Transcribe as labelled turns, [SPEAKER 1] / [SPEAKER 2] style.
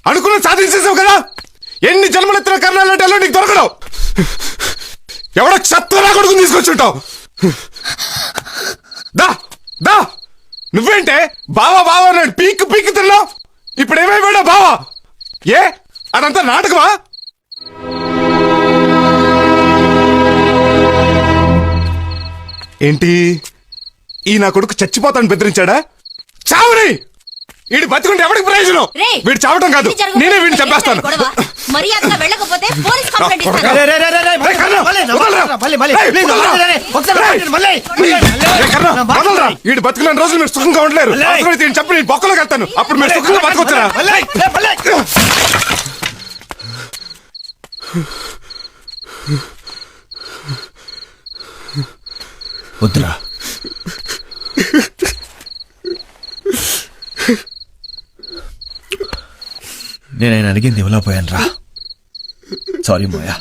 [SPEAKER 1] అనుకున్న సాధించేసావు కదా. ఎన్ని జన్మలెత్తిన కర్ణాలంటే నీకు దొరకడం. ఎవడో క్షత్రలా కొడుకుని తీసుకొచ్చుంటావు. దా దా నువ్వేంటే బావా బావా నాడు పీక్ పీక్ తిన్నావు. ఇప్పుడు ఏమైపోయాడా బావా? ఏ అదంతా నాటకమా? ఏంటి ఈ నా కొడుకు చచ్చిపోతాను బెదిరించాడా? చావుని వీడి బతుకుంటే ఎవరికి ప్రయోజనం? వీడు చావటం కాదు, నేనే వీడిని చంపేస్తాను. వీడి బతుకులని రోజులు మీరు సుఖంగా ఉండలేరు. చెప్పి నేను బొక్కలోకి వెళ్తాను, అప్పుడు మీరు సుఖంగా బతుకొచ్చారా?
[SPEAKER 2] వద్దురా, నేను ఆయన అడిగింది ఇవ్వలేకపోయాను రా. సారీ మోయా.